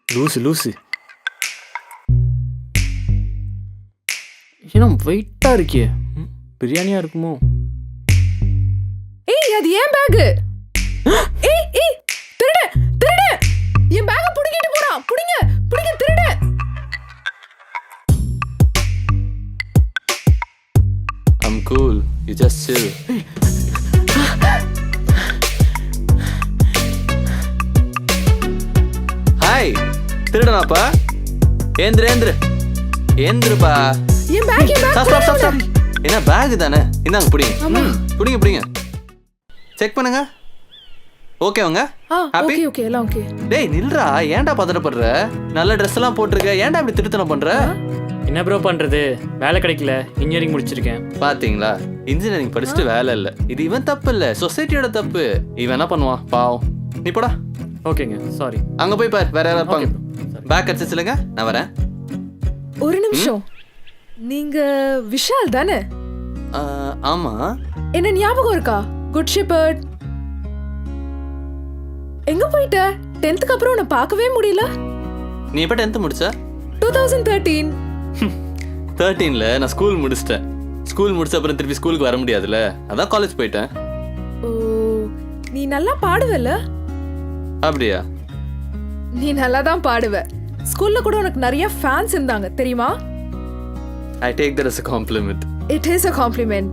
லூசு லூசு. ஏன்னா வெயிட்டாக இருக்கே. பிரியாணியா இருக்குமோ? ஏய் அது ஏன் பேக்? ஏய் ஏய் திருடு திருடு என் பேக்க புடிங்கிட்டு போறான். புடிங்க புடிங்க திருடு. I'm cool. You just chill. Hi திருடனாப்பா. ஏந்திருப்பா. என் பேக் ஸ்டாப். என்ன பேக் தானே? இந்தாங்க புடிங்க. செக் பண்ணுங்க. ஓகேவங்க? ஹாப்பி? ஓகே எல்லாம் ஓகே. டேய் நில்றா, ஏன்டா பதறப்படுற? நல்ல ட்ரெஸ் எல்லாம் போட்டுருக்க, ஏன்டா இப்படி திருத்தனம் பண்ற? என்ன ப்ரோ பண்றது, வேலை கிடைக்கல. இன்ஜினியரிங் முடிச்சிருக்கேன். பாத்தீங்களா, இன்ஜினியரிங் படிச்சுட்டு வேலை இல்ல. இது இவன் தப்பு இல்ல, சொசைட்டியோட தப்பு. இவன் என்ன பண்ணுவான் பாவம். நீ போடா. ஓகேங்க, சாரி. அங்க போய் பாரு, வேற யாராவது இருப்பாங்க. பேக் அடிச்சு சொல்லுங்க, நான் வரேன். ஒரு நிமிஷம். நீங்க விஷால் தானே? ஆமா. என்ன ஞாபகம் இருக்கா? Good shepherd. எங்க போயிட்ட? 10th அப்புறம் உன்னை பார்க்கவே முடியல. நீ எப்ப 10th முடிச்ச? 2013. 13ல நான் ஸ்கூல் முடிச்சிட்டேன். ஸ்கூல் முடிச்ச அப்புறம் திருப்பி ஸ்கூலுக்கு வர முடியாதுல்ல, அதான் காலேஜ் போயிட்டேன். ஓ, நீ நல்லா பாடுவல? அப்படியா? நீ நல்லா தான் பாடுவ. ஸ்கூல்ல கூட உனக்கு நிறைய ஃபேன்ஸ் இருந்தாங்க தெரியுமா? I take that as a compliment. It is a compliment.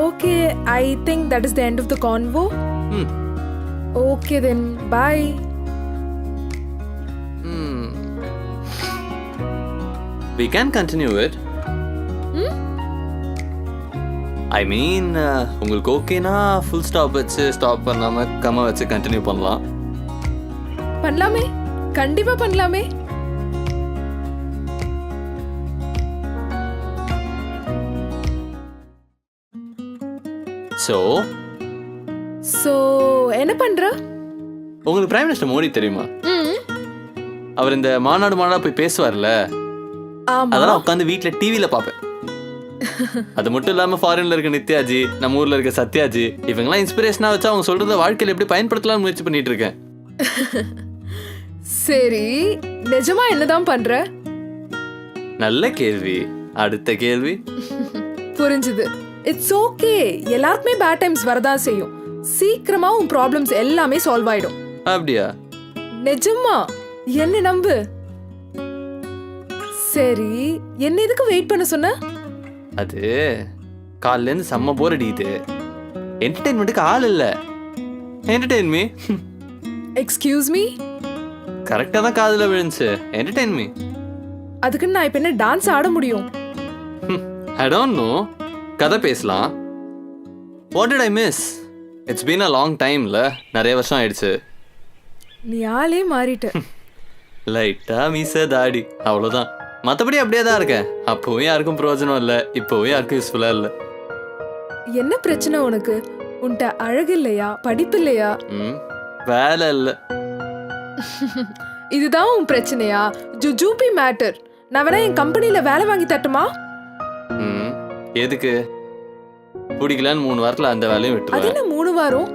Okay, I think that is the end of the convo. Okay then, bye. We can continue it. I mean, உங்களுக்கு ஓகேனா ஃபுல் ஸ்டாப் வச்சு stop பண்ணாம comma வச்சு continue பண்ணலாம். பண்ணலாமே, கண்டிப்பா பண்ணலாமே. So என்ன பண்ற? உங்களுக்கு பிரைம் மினிஸ்டர் மோடி தெரியுமா? அவர் இந்த மாநாடு போய் பேசுவார்ல, அதெல்லாம் உட்காந்து வீட்டுல டிவில பாப்பேன். அது மட்டும் இல்லாம ஃபாரின்ல இருக்க நித்யாஜி, நம்ம ஊர்ல இருக்க சத்யாஜி, இவங்கெல்லாம் இன்ஸ்பிரேஷனா வச்சு அவங்க சொல்றத வாழ்க்கையில எப்படி பயன்படுத்தலாம்னு முயற்சி பண்ணிட்டு இருக்கேன். சரி, நிஜமா என்னதான் பண்ற? நல்ல கேள்வி. அடுத்த கேள்வி. புரிஞ்சுது. இட்ஸ் ஓகே, எல்லாருக்குமே பேட் டைம்ஸ் வரதான் செய்யும். சீக்கிரமா உன் ப்ராப்ளம்ஸ் எல்லாமே சால்வ் ஆயிடும். அப்படியா? நிஜமா, என்ன நம்பு. சரி, என்ன எதுக்கு வெயிட் பண்ண சொன்ன? அது காலைல இருந்து செம்ம போர் அடிக்குது. என்டர்டெயின்மெண்ட்டுக்கு ஆள் இல்ல. Entertain me. Excuse me. கரெக்டா தான் காதுல விழுந்துச்சு. Entertain me. அதுக்கு நான் இப்ப என்ன டான்ஸ் ஆட முடியும்? I don't know. கதை பேசலாம். What did I miss? It's been a long time ல, நிறைய வருஷம் ஆயிடுச்சு. நீ ஆளே மாறிட்ட. லைட்டா மீச தாடி அவ்வளவுதான். மற்றபடி அப்படியே தான் இருக்கேன். அப்பவும் யாருக்கும் பிரயோஜனம் இல்லை, இப்போவும் யாருக்கும் யூஸ்ஃபுல்லா இல்லை. என்ன பிரச்சனை உனக்கு? உன்கிட்ட அழகு இல்லையா, படிப்பு இல்லையா? வேலை இல்லை. இதுதான் உன் பிரச்சனையா? ஜுஜூபி மேட்டர். நான் வேணா என் கம்பெனில வேலை வாங்கி தட்டுமா? எதுக்கு? பிடிக்கலன்னு 3 வாரத்துல அந்த வேலையும் விட்டுருவேன். அது என்ன 3 வாரம்?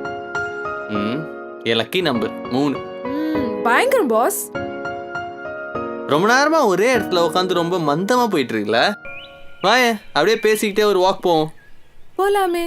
என் லக்கி நம்பர் 3. பயங்கரம் பாஸ். ரொம்ப நேரமா ஒரே இடத்துல உட்காந்து ரொம்ப மந்தமா போயிட்டு இருக்குல்ல? வாயே அப்படியே பேசிக்கிட்டே ஒரு வாக் போவோம். போலாமே.